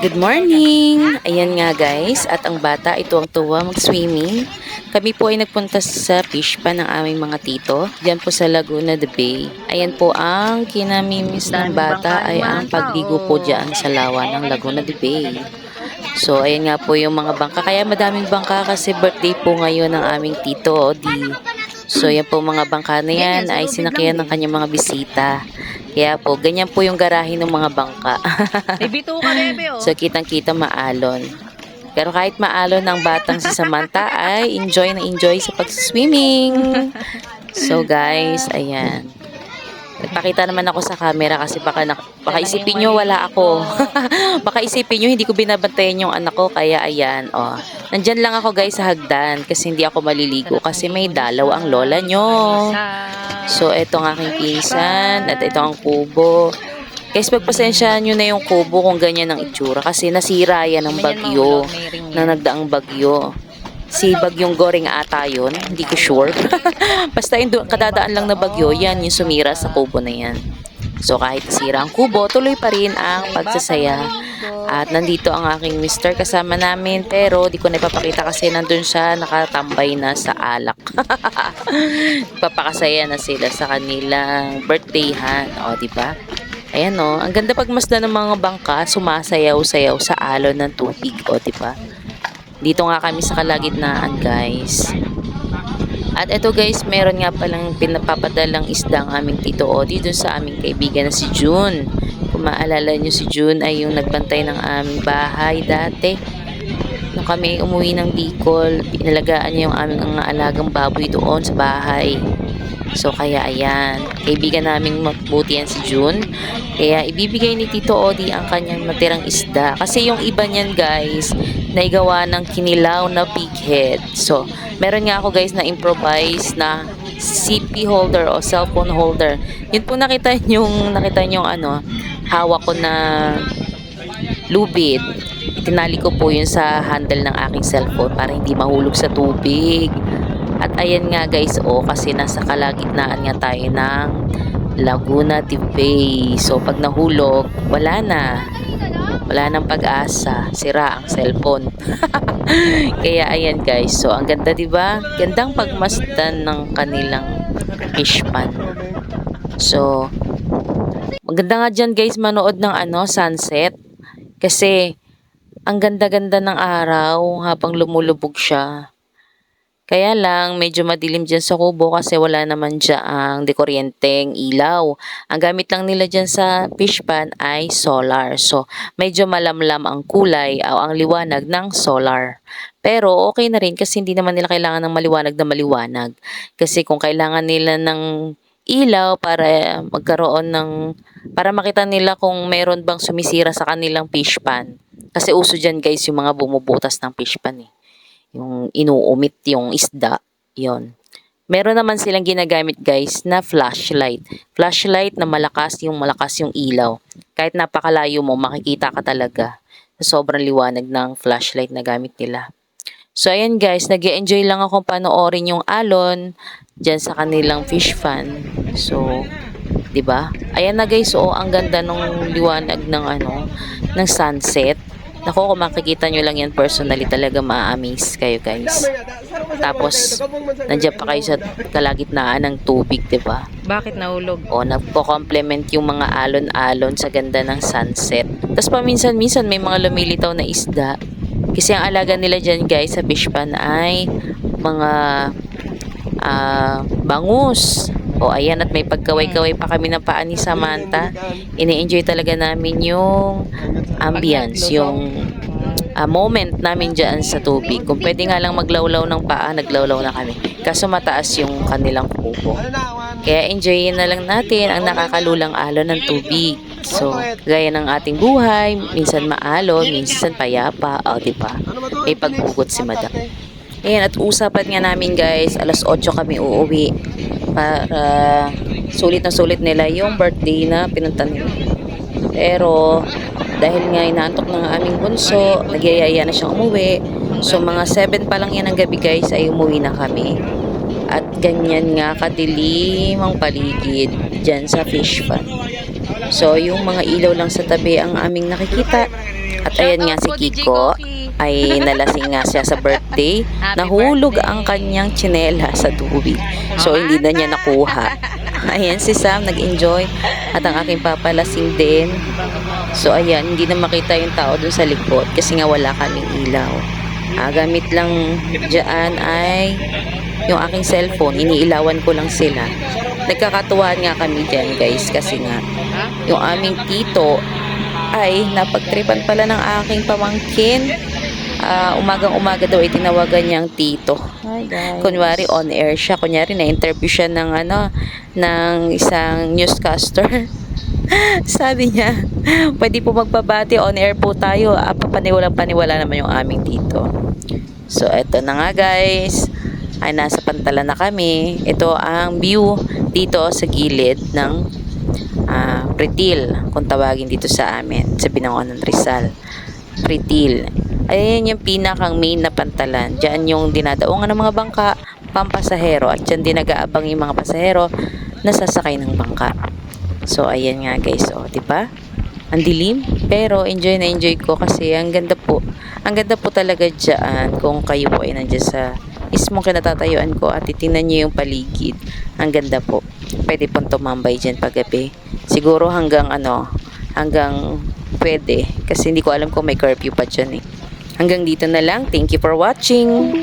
Good morning! Ayan nga guys, at ang bata ito ang tuwa mag-swimming. Kami po ay nagpunta sa fish pan ng aming mga tito, dyan po sa Laguna de Bay. Ayan po ang kinamimiss ng bata ay ang pagligo po dyan sa lawa ng Laguna de Bay. So ayan nga po yung mga bangka, kaya madaming bangka kasi birthday po ngayon ng aming tito, Odi. So yan po mga bangka na yan ay sinakyan ng kanyang mga bisita. Kaya po, ganyan po yung garahe ng mga bangka. So, kitang-kita maalon. Pero kahit maalon ng batang si Samantha ay enjoy na enjoy sa pag-swimming. So, guys, ayan. Nagpakita naman ako sa camera kasi baka isipin nyo wala ako. Baka isipin nyo hindi ko binabantayan yung anak ko. Kaya, ayan, oh. Nandyan lang ako guys sa hagdan kasi hindi ako maliligo kasi may dalaw ang lola nyo. So, ito ang aking pinsan at ito ang kubo. Guys, pagpasensyahan nyo na yung kubo kung ganyan ang itsura kasi nasira yan ng bagyo, na nagdaang bagyo. Si Bagyong Goring ata yun, hindi ko sure. Basta yung kadadaan lang na bagyo, yan yung sumira sa kubo na yan. So, kahit nasira ang kubo, tuloy pa rin ang pagsasaya. At nandito ang aking mister kasama namin, pero di ko na ipapakita kasi nandun siya nakatambay na sa alak. Papakasaya na sila sa kanilang birthdayhan. O, diba? Ayan o, ang ganda pagmasdan ng mga bangka, sumasayaw-sayaw sa alon ng tubig. O, diba? Dito nga kami sa kalagitnaan, guys. At eto guys, meron nga palang pinapapadalang isda ang aming tito Odi dun sa aming kaibigan na si June. Kung maalala nyo, si June ay yung nagbantay ng aming bahay dati. Nung kami umuwi ng Bicol, inalagaan niya yung aming mga alagang baboy doon sa bahay. So kaya ayan, kaibigan naming mabuti yan si June. Kaya ibibigay ni Tito Odi ang kanyang natirang isda. Kasi yung iba niyan guys, naigawa ng kinilaw na pighead. So, meron nga ako guys na improvise na CP holder o cellphone holder. Yun po nakita nyo ano, hawak ko na lubid. Itinali ko po yun sa handle ng aking cellphone para hindi mahulog sa tubig. At ayan nga guys, kasi nasa kalagitnaan nga tayo ng Laguna de Bay. So pag nahulog, wala nang pag-asa, sira ang cellphone. Kaya ayan guys, so ang ganda 'di ba? Gandang pagmasdan ng kanilang fish pan. So maganda nga diyan guys manood ng sunset kasi ang ganda-ganda ng araw habang lumulubog siya. Kaya lang, medyo madilim dyan sa kubo kasi wala naman dyan dekuryenteng ilaw. Ang gamit lang nila dyan sa fish pan ay solar. So, medyo malamlam ang kulay o ang liwanag ng solar. Pero okay na rin kasi hindi naman nila kailangan ng maliwanag na maliwanag. Kasi kung kailangan nila ng ilaw para magkaroon para makita nila kung meron bang sumisira sa kanilang fish pan. Kasi uso dyan guys yung mga bumubutas ng fish pan yung inuumit yung isda, yon. Meron naman silang ginagamit guys na flashlight. Flashlight na malakas yung ilaw. Kahit napakalayo mo, makikita ka talaga. Sobrang liwanag ng flashlight na gamit nila. So ayan guys, nag-enjoy lang akong panoorin yung alon dyan sa kanilang fish pan. So, 'di ba? Ayan na guys, ang ganda ng liwanag ng sunset. Nako, kung makikita nyo lang yan personally, talaga ma-amaze kayo guys. Tapos, nandiyan pa kayo sa kalagitnaan ng tubig, diba? Bakit nahulog? Nagpo-complement yung mga alon-alon sa ganda ng sunset. Tapos paminsan-minsan may mga lumilitaw na isda. Kasi ang alaga nila dyan guys sa fish pan ay mga bangus. Ayan, at may pagkaway-kaway pa kami ng paa ni Samantha. Ini-enjoy talaga namin yung ambience, yung moment namin dyan sa tubig. Kung pwede nga lang maglawlaw ng paa, naglawlaw na kami. Kaso mataas yung kanilang kubo. Kaya enjoyin na lang natin ang nakakalulang alon ng tubig. So, gaya ng ating buhay, minsan maalon, minsan payapa. Diba? May pagbugot si Madam. Ayan, at usapan nga namin guys, alas 8 kami uuwi para sulit na sulit nila yung birthday na pinunta nila. Pero dahil nga inaantok ng aming bunso, nagyayaya na siyang umuwi. So mga 7 pa lang yan ng gabi guys ay umuwi na kami. At ganyan nga kadilim ang paligid dyan sa fish pan. So yung mga ilaw lang sa tabi ang aming nakikita. At ayan nga si Kiko ay nalasing nga siya sa birthday. Nahulog ang kanyang tsinela sa tubig. So hindi na niya nakuha. Ayan si Sam nag-enjoy at ang aking papa lasing din. So ayan, hindi na makita yung tao dun sa likod kasi nga wala kaming ilaw. Gamit lang dyan ay yung aking cellphone, iniilawan ko lang sila. Nagkakatuwaan nga kami dyan guys kasi nga yung aming tito ay napagtripan pala ng aking pamangkin. Umagang-umaga daw ay tinawagan niyang tito. Hi guys. Kunwari on air siya, kunyari na-interview siya ng ng isang newscaster. Sabi niya, pwede po magbabati on air po tayo. Paniwala naman yung aming tito. So eto na nga guys, ay nasa pantalan na kami. Ito ang view dito sa gilid ng Pretil, kung tawagin dito sa amin, sa Binangonan Rizal. Pretil. Ayan yung pinakang main na pantalan. Diyan yung dinadaungan ng mga bangka, pampasahero. At dyan din nag-aabang yung mga pasahero na sasakay ng bangka. So, ayan nga guys. O, diba? Ang dilim. Pero, enjoy na enjoy ko kasi ang ganda po. Ang ganda po talaga dyan kung kayo po ay nandiyan sa mismong kinatatayuan ko at titingnan nyo yung paligid. Ang ganda po. Pwede pong tumambay dyan paggabi. Siguro hanggang hanggang pwede. Kasi hindi ko alam kung may curfew pa dyan eh. Hanggang dito na lang. Thank you for watching.